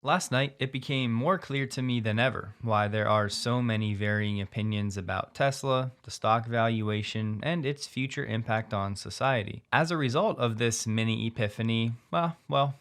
Last night, it became more clear to me than ever why there are so many varying opinions about Tesla, the stock valuation, and its future impact on society. As a result of this mini epiphany,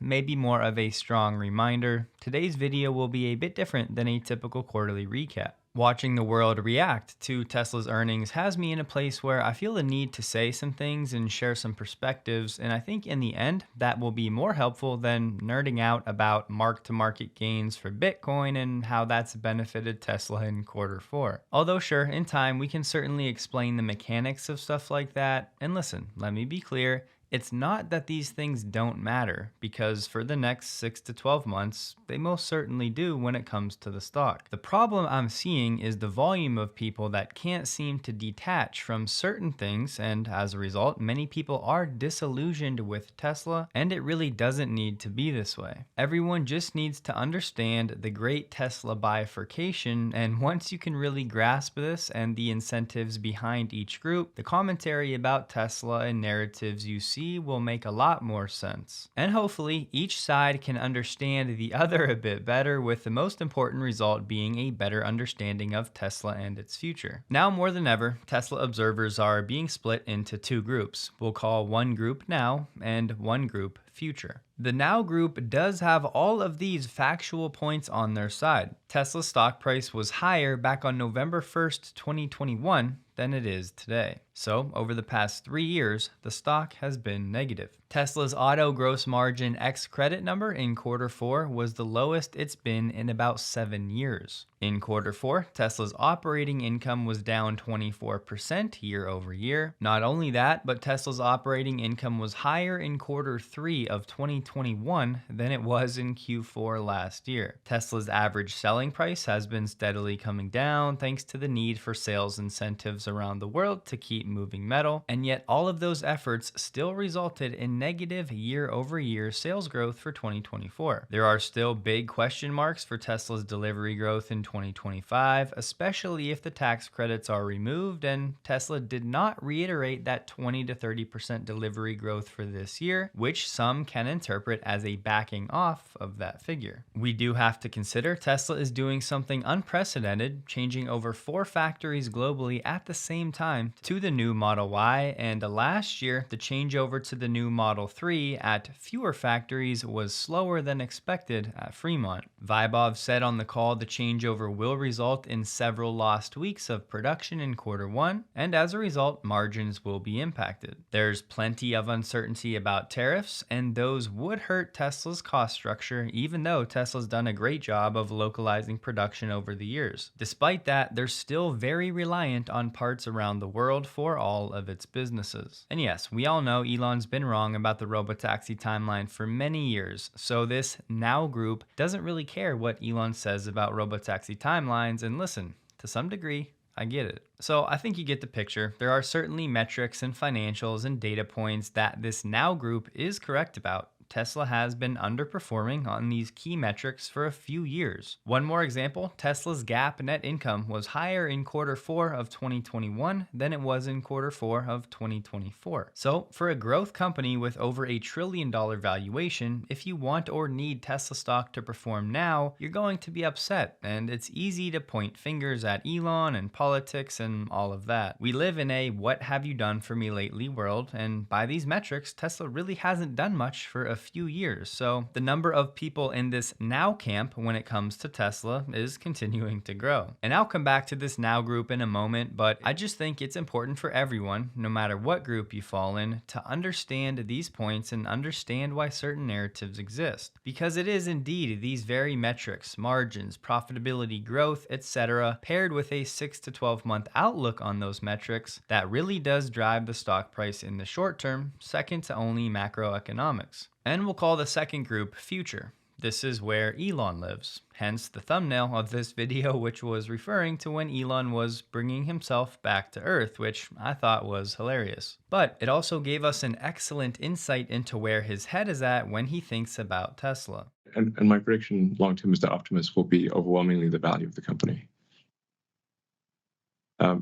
maybe more of a strong reminder, today's video will be a bit different than a typical quarterly recap. Watching the world react to Tesla's earnings has me in a place where I feel the need to say some things and share some perspectives, and I think in the end, that will be more helpful than nerding out about mark to market gains for Bitcoin and how that's benefited Tesla in quarter four. Although, sure, in time, we can certainly explain the mechanics of stuff like that. And listen, let me be clear. It's not that these things don't matter, because for the next 6 to 12 months, they most certainly do when it comes to the stock. The problem I'm seeing is the volume of people that can't seem to detach from certain things, and as a result, many people are disillusioned with Tesla, and it really doesn't need to be this way. Everyone just needs to understand the great Tesla bifurcation, and once you can really grasp this and the incentives behind each group, the commentary about Tesla and narratives you see will make a lot more sense. And hopefully, each side can understand the other a bit better, with the most important result being a better understanding of Tesla and its future. Now more than ever, Tesla observers are being split into two groups. We'll call one group now and one group future. The now group does have all of these factual points on their side. Tesla's stock price was higher back on November 1st, 2021 than it is today. So, over the past 3 years, the stock has been negative. Tesla's auto gross margin ex credit number in quarter four was the lowest it's been in about 7 years. In quarter four, Tesla's operating income was down 24% year over year. Not only that, but Tesla's operating income was higher in quarter three of 2021 than it was in Q4 last year. Tesla's average selling price has been steadily coming down thanks to the need for sales incentives around the world to keep moving metal, and yet all of those efforts still resulted in negative year-over-year sales growth for 2024. There are still big question marks for Tesla's delivery growth in 2025, especially if the tax credits are removed, and Tesla did not reiterate that 20 to 30% delivery growth for this year, which some can interpret as a backing off of that figure. We do have to consider Tesla is doing something unprecedented, changing over 4 factories globally at the same time to the new Model Y, and last year the changeover to the new Model 3 at fewer factories was slower than expected at Fremont. Vaibhav said on the call the changeover will result in several lost weeks of production in quarter one, and as a result, margins will be impacted. There's plenty of uncertainty about tariffs, and those would hurt Tesla's cost structure, even though Tesla's done a great job of localizing production over the years. Despite that, they're still very reliant on parts around the world for all of its businesses. And yes, we all know Elon's been wrong about the robotaxi timeline for many years, so this now group doesn't really care what Elon says about robotaxi timelines, and listen, to some degree, I get it. So I think you get the picture. There are certainly metrics and financials and data points that this now group is correct about. Tesla has been underperforming on these key metrics for a few years. One more example, Tesla's GAAP net income was higher in quarter four of 2021 than it was in quarter four of 2024. So for a growth company with over $1 trillion valuation, if you want or need Tesla stock to perform now, you're going to be upset, and it's easy to point fingers at Elon and politics and all of that. We live in a what have you done for me lately world, and by these metrics, Tesla really hasn't done much for a few years. So the number of people in this now camp when it comes to Tesla is continuing to grow. And I'll come back to this now group in a moment, but I just think it's important for everyone, no matter what group you fall in, to understand these points and understand why certain narratives exist. Because it is indeed these very metrics, margins, profitability, growth, etc., paired with a 6 to 12 month outlook on those metrics that really does drive the stock price in the short term, second to only macroeconomics. And we'll call the second group future. This is where Elon lives, hence the thumbnail of this video, which was referring to when Elon was bringing himself back to Earth, which I thought was hilarious. But it also gave us an excellent insight into where his head is at when he thinks about Tesla. And my prediction long term is that Optimus will be overwhelmingly the value of the company.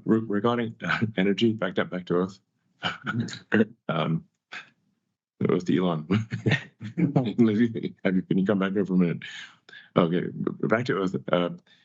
Regarding energy, back to Earth. It was Elon. Can you come back here for a minute? Okay, back to Earth.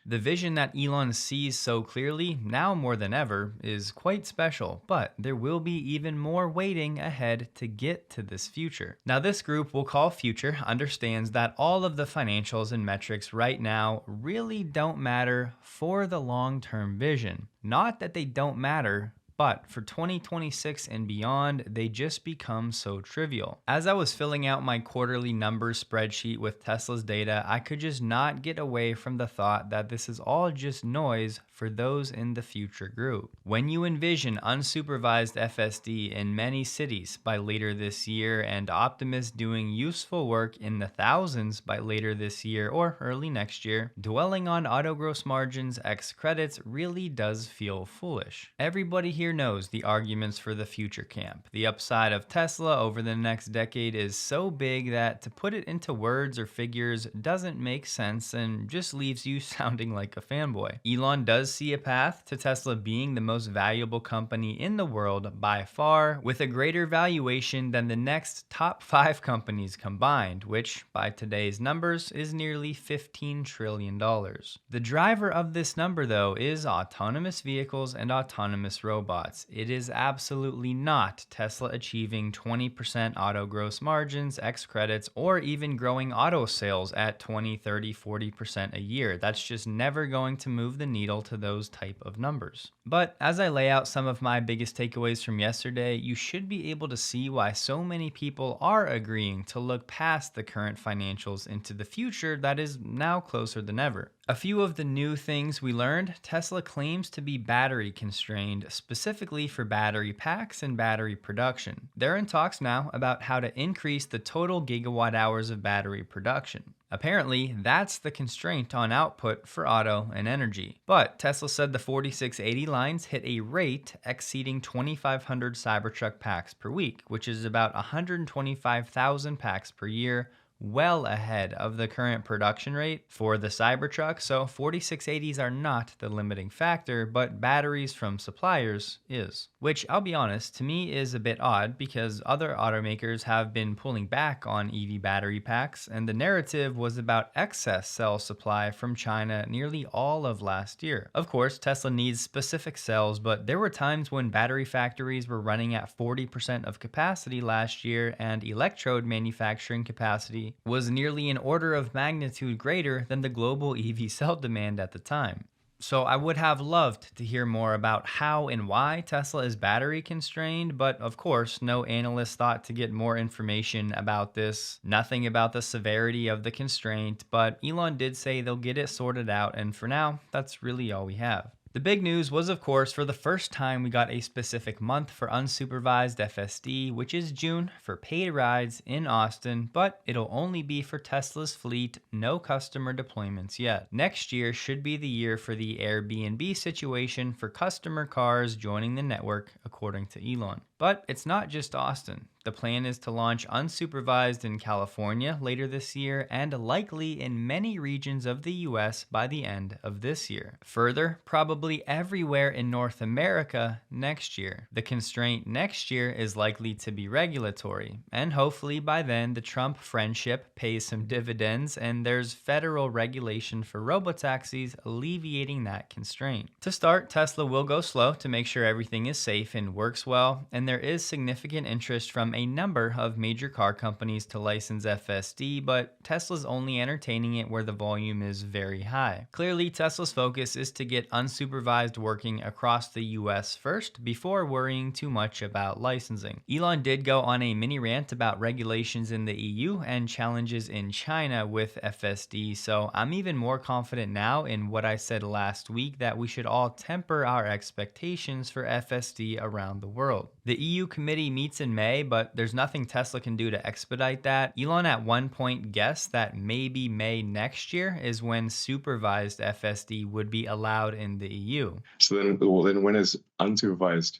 The vision that Elon sees so clearly, now more than ever, is quite special, but there will be even more waiting ahead to get to this future. Now, this group we'll call Future understands that all of the financials and metrics right now really don't matter for the long term vision. Not that they don't matter, but for 2026 and beyond, they just become so trivial. As I was filling out my quarterly numbers spreadsheet with Tesla's data, I could just not get away from the thought that this is all just noise for those in the future group. When you envision unsupervised FSD in many cities by later this year and Optimus doing useful work in the thousands by later this year or early next year, dwelling on auto gross margins X credits really does feel foolish. Everybody here knows the arguments for the future camp. The upside of Tesla over the next decade is so big that to put it into words or figures doesn't make sense and just leaves you sounding like a fanboy. Elon does see a path to Tesla being the most valuable company in the world by far, with a greater valuation than the next top 5 companies combined, which by today's numbers is nearly $15 trillion. The driver of this number, though, is autonomous vehicles and autonomous robots. It is absolutely not Tesla achieving 20% auto gross margins, X credits, or even growing auto sales at 20, 30, 40% a year. That's just never going to move the needle to those type of numbers. But as I lay out some of my biggest takeaways from yesterday, you should be able to see why so many people are agreeing to look past the current financials into the future that is now closer than ever. A few of the new things we learned: Tesla claims to be battery constrained, specifically for battery packs and battery production. They're in talks now about how to increase the total gigawatt hours of battery production. Apparently, that's the constraint on output for auto and energy. But Tesla said the 4680 lines hit a rate exceeding 2,500 Cybertruck packs per week, which is about 125,000 packs per year, well ahead of the current production rate for the Cybertruck. So 4680s are not the limiting factor, but batteries from suppliers is. Which, I'll be honest, to me is a bit odd because other automakers have been pulling back on EV battery packs, and the narrative was about excess cell supply from China nearly all of last year. Of course, Tesla needs specific cells, but there were times when battery factories were running at 40% of capacity last year, and electrode manufacturing capacity was nearly an order of magnitude greater than the global EV cell demand at the time. So I would have loved to hear more about how and why Tesla is battery constrained, but of course, no analyst thought to get more information about this. Nothing about the severity of the constraint, but Elon did say they'll get it sorted out, and for now, that's really all we have. The big news was, of course, for the first time, we got a specific month for unsupervised FSD, which is June, for paid rides in Austin, but it'll only be for Tesla's fleet, no customer deployments yet. Next year should be the year for the Airbnb situation for customer cars joining the network, according to Elon. But it's not just Austin. The plan is to launch unsupervised in California later this year and likely in many regions of the US by the end of this year. Further, probably everywhere in North America next year. The constraint next year is likely to be regulatory, and hopefully by then the Trump friendship pays some dividends and there's federal regulation for robotaxis alleviating that constraint. To start, Tesla will go slow to make sure everything is safe and works well, and there is significant interest from a number of major car companies to license FSD, but Tesla's only entertaining it where the volume is very high. Clearly, Tesla's focus is to get unsupervised working across the US first before worrying too much about licensing. Elon did go on a mini rant about regulations in the EU and challenges in China with FSD, so I'm even more confident now in what I said last week that we should all temper our expectations for FSD around the world. The EU committee meets in May, but there's nothing Tesla can do to expedite that. Elon at one point guessed that maybe May next year is when supervised FSD would be allowed in the EU. So then when is unsupervised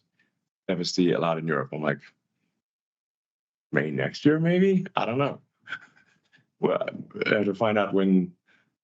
FSD allowed in Europe? I'm like, May next year, maybe? I don't know. Well, I have to find out when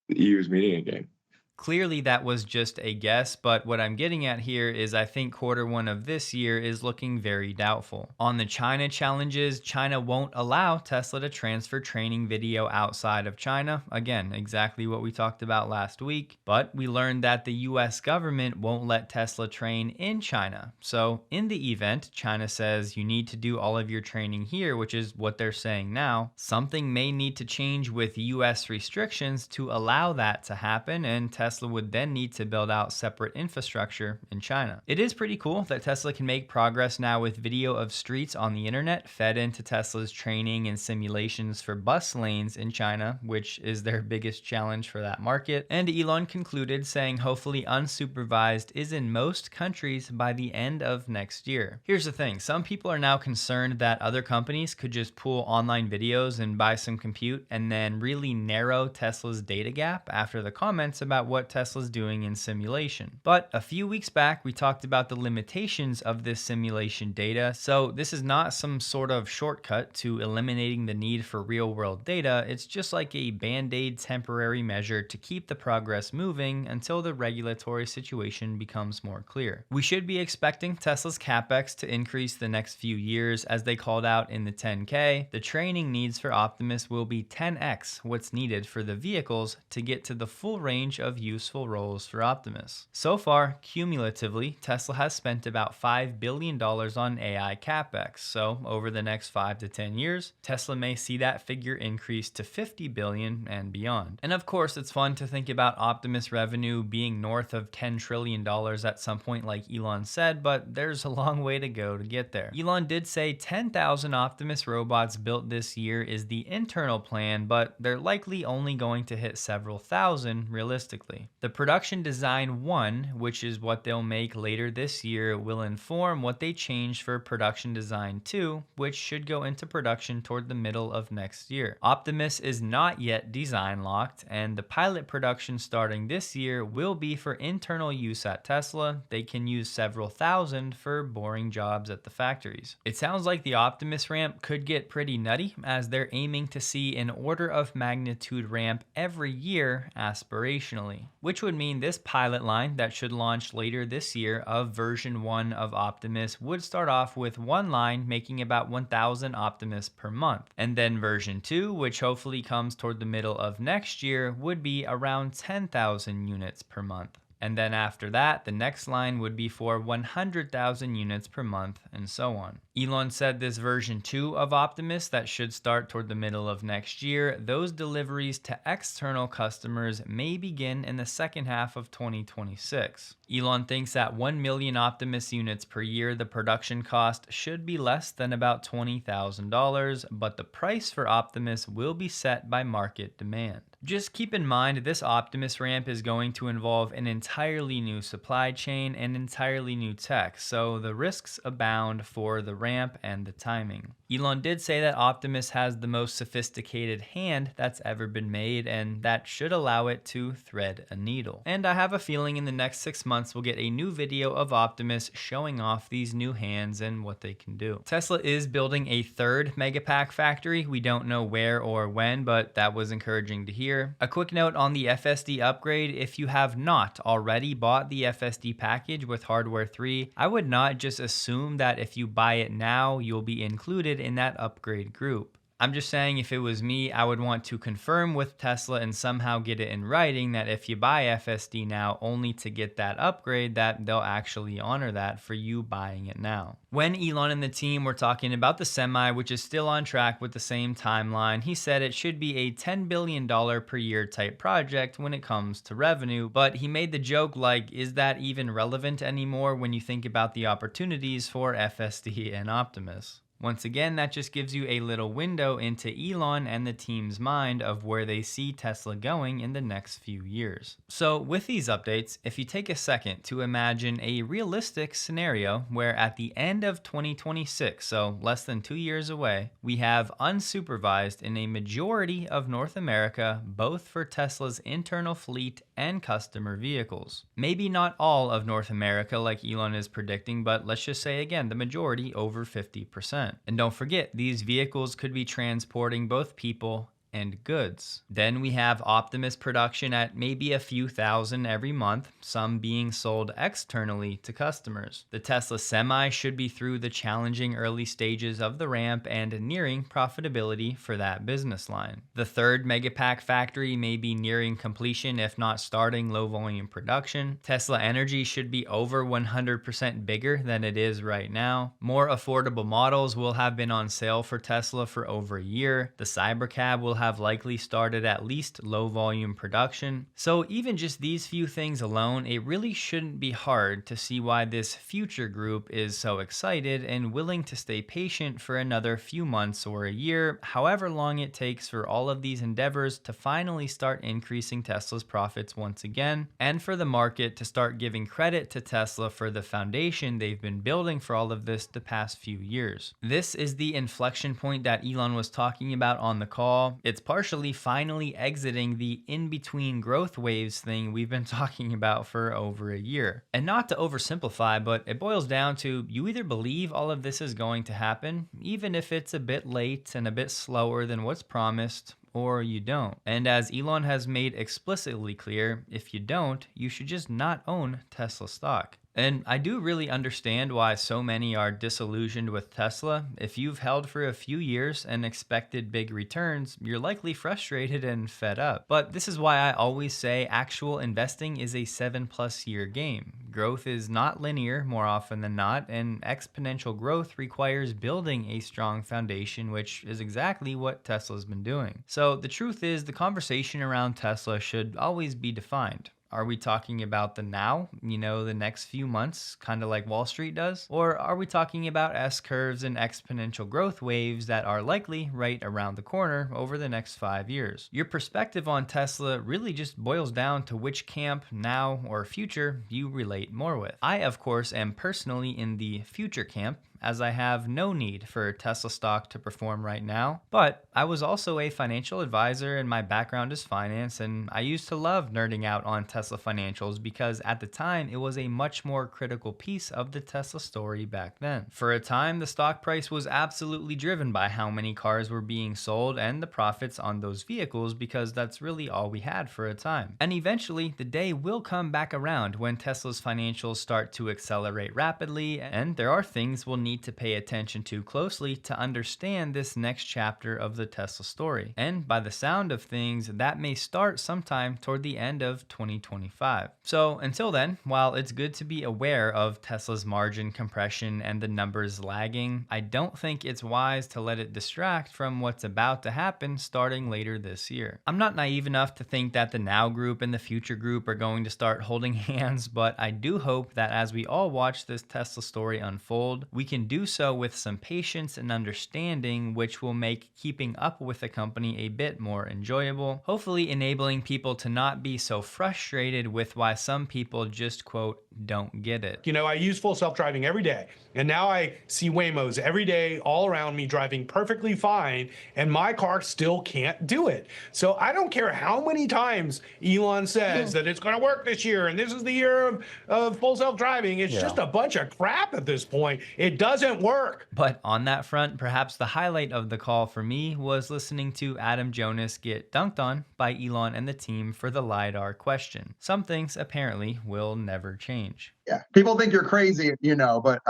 the EU is meeting again. Clearly, that was just a guess, but what I'm getting at here is I think quarter 1 of this year is looking very doubtful. On the China challenges, China won't allow Tesla to transfer training video outside of China. Again, exactly what we talked about last week. But we learned that the US government won't let Tesla train in China. So, in the event China says you need to do all of your training here, which is what they're saying now, something may need to change with US restrictions to allow that to happen, and Tesla would then need to build out separate infrastructure in China. It is pretty cool that Tesla can make progress now with video of streets on the internet fed into Tesla's training and simulations for bus lanes in China, which is their biggest challenge for that market. And Elon concluded saying hopefully unsupervised is in most countries by the end of next year. Here's the thing, some people are now concerned that other companies could just pull online videos and buy some compute and then really narrow Tesla's data gap after the comments about what Tesla's doing in simulation. But a few weeks back, we talked about the limitations of this simulation data, so this is not some sort of shortcut to eliminating the need for real-world data. It's just like a band-aid temporary measure to keep the progress moving until the regulatory situation becomes more clear. We should be expecting Tesla's capex to increase the next few years. As they called out in the 10K, the training needs for Optimus will be 10x what's needed for the vehicles to get to the full range of useful roles for Optimus. So far, cumulatively, Tesla has spent about $5 billion on AI capex, so over the next 5 to 10 years, Tesla may see that figure increase to $50 billion and beyond. And of course, it's fun to think about Optimus revenue being north of $10 trillion at some point like Elon said, but there's a long way to go to get there. Elon did say 10,000 Optimus robots built this year is the internal plan, but they're likely only going to hit several thousand realistically. The production design 1, which is what they'll make later this year, will inform what they change for production design 2, which should go into production toward the middle of next year. Optimus is not yet design locked, and the pilot production starting this year will be for internal use at Tesla. They can use several thousand for boring jobs at the factories. It sounds like the Optimus ramp could get pretty nutty, as they're aiming to see an order of magnitude ramp every year aspirationally, which would mean this pilot line that should launch later this year of version 1 of Optimus would start off with one line making about 1,000 Optimus per month, and then version 2, which hopefully comes toward the middle of next year, would be around 10,000 units per month. And then after that, the next line would be for 100,000 units per month, and so on. Elon said this version 2 of Optimus that should start toward the middle of next year, those deliveries to external customers may begin in the second half of 2026. Elon thinks at 1 million Optimus units per year, the production cost should be less than about $20,000, but the price for Optimus will be set by market demand. Just keep in mind this Optimus ramp is going to involve an entirely new supply chain and entirely new tech, so the risks abound for the ramp and the timing. Elon did say that Optimus has the most sophisticated hand that's ever been made, and that should allow it to thread a needle. And I have a feeling in the next 6 months we'll get a new video of Optimus showing off these new hands and what they can do. Tesla is building a third Megapack factory. We don't know where or when, but that was encouraging to hear. A quick note on the FSD upgrade: if you have not already bought the FSD package with hardware 3, I would not just assume that if you buy it now, you'll be included in that upgrade group. I'm just saying if it was me, I would want to confirm with Tesla and somehow get it in writing that if you buy FSD now only to get that upgrade, that they'll actually honor that for you buying it now. When Elon and the team were talking about the Semi, which is still on track with the same timeline, he said it should be a $10 billion per year type project when it comes to revenue, but he made the joke like, is that even relevant anymore when you think about the opportunities for FSD and Optimus? Once again, that just gives you a little window into Elon and the team's mind of where they see Tesla going in the next few years. So with these updates, if you take a second to imagine a realistic scenario where at the end of 2026, so less than 2 years away, we have unsupervised in a majority of North America, both for Tesla's internal fleet and customer vehicles. Maybe not all of North America like Elon is predicting, but let's just say again, the majority, over 50%. And don't forget, these vehicles could be transporting both people and goods. Then we have Optimus production at maybe a few thousand every month, some being sold externally to customers. The Tesla Semi should be through the challenging early stages of the ramp and nearing profitability for that business line. The third Megapack factory may be nearing completion, if not starting low volume production. Tesla Energy should be over 100% bigger than it is right now. More affordable models will have been on sale for Tesla for over a year. The Cybercab will have likely started at least low volume production. So even just these few things alone, it really shouldn't be hard to see why this future group is so excited and willing to stay patient for another few months or a year, however long it takes for all of these endeavors to finally start increasing Tesla's profits once again, and for the market to start giving credit to Tesla for the foundation they've been building for all of this the past few years. This is the inflection point that Elon was talking about on the call. It's partially finally exiting the in-between growth waves thing we've been talking about for over a year. And not to oversimplify, but it boils down to you either believe all of this is going to happen, even if it's a bit late and a bit slower than what's promised, or you don't. And as Elon has made explicitly clear, if you don't, you should just not own Tesla stock. And I do really understand why so many are disillusioned with Tesla. If you've held for a few years and expected big returns, you're likely frustrated and fed up. But this is why I always say actual investing is a 7+ year game. Growth is not linear more often than not, and exponential growth requires building a strong foundation, which is exactly what Tesla's been doing. So the truth is, the conversation around Tesla should always be defined. Are we talking about the now, the next few months, kind of like Wall Street does? Or are we talking about S-curves and exponential growth waves that are likely right around the corner over the next 5 years? Your perspective on Tesla really just boils down to which camp, now or future, you relate more with. I, of course, am personally in the future camp, as I have no need for Tesla stock to perform right now. But I was also a financial advisor and my background is finance, and I used to love nerding out on Tesla financials because at the time it was a much more critical piece of the Tesla story back then. For a time, the stock price was absolutely driven by how many cars were being sold and the profits on those vehicles, because that's really all we had for a time. And eventually, the day will come back around when Tesla's financials start to accelerate rapidly, and there are things we'll need to pay attention to closely to understand this next chapter of the Tesla story. And by the sound of things, that may start sometime toward the end of 2025. So until then, while it's good to be aware of Tesla's margin compression and the numbers lagging, I don't think it's wise to let it distract from what's about to happen starting later this year. I'm not naive enough to think that the now group and the future group are going to start holding hands, but I do hope that as we all watch this Tesla story unfold, we can do so with some patience and understanding, which will make keeping up with the company a bit more enjoyable, hopefully enabling people to not be so frustrated with why some people just, quote, don't get it. I use full self-driving every day, and now I see Waymos every day all around me driving perfectly fine, and my car still can't do it. So I don't care how many times Elon says that it's going to work this year, and this is the year of full self-driving. It's just a bunch of crap at this point. It doesn't work. But on that front, perhaps the highlight of the call for me was listening to Adam Jonas get dunked on by Elon and the team for the LiDAR question. Some things apparently will never change. Yeah, people think you're crazy, but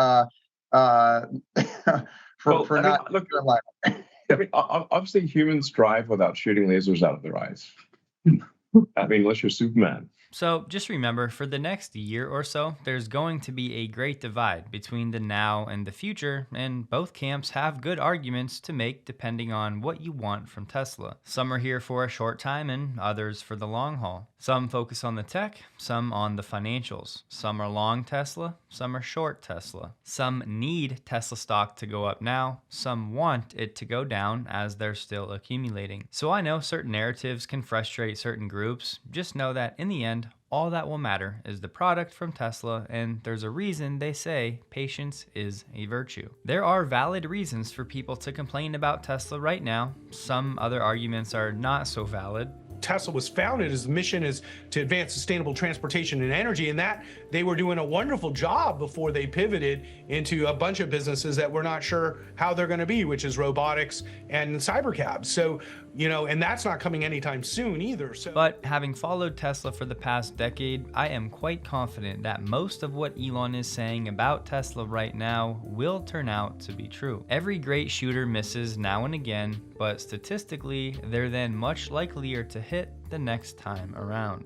for not look, obviously humans drive without shooting lasers out of their eyes. Unless you're Superman. So just remember, for the next year or so, there's going to be a great divide between the now and the future, and both camps have good arguments to make depending on what you want from Tesla. Some are here for a short time and others for the long haul. Some focus on the tech, some on the financials. Some are long Tesla, some are short Tesla. Some need Tesla stock to go up now, some want it to go down as they're still accumulating. So I know certain narratives can frustrate certain groups. Just know that in the end, all that will matter is the product from Tesla, and there's a reason they say patience is a virtue. There are valid reasons for people to complain about Tesla right now. Some other arguments are not so valid. Tesla was founded, as the mission is to advance sustainable transportation and energy, and that they were doing a wonderful job before they pivoted into a bunch of businesses that we're not sure how they're going to be, which is robotics and cybercabs. So and that's not coming anytime soon either. So, But having followed Tesla for the past decade, I am quite confident that most of what Elon is saying about Tesla right now will turn out to be true. Every great shooter misses now and again, but statistically, they're then much likelier to hit the next time around.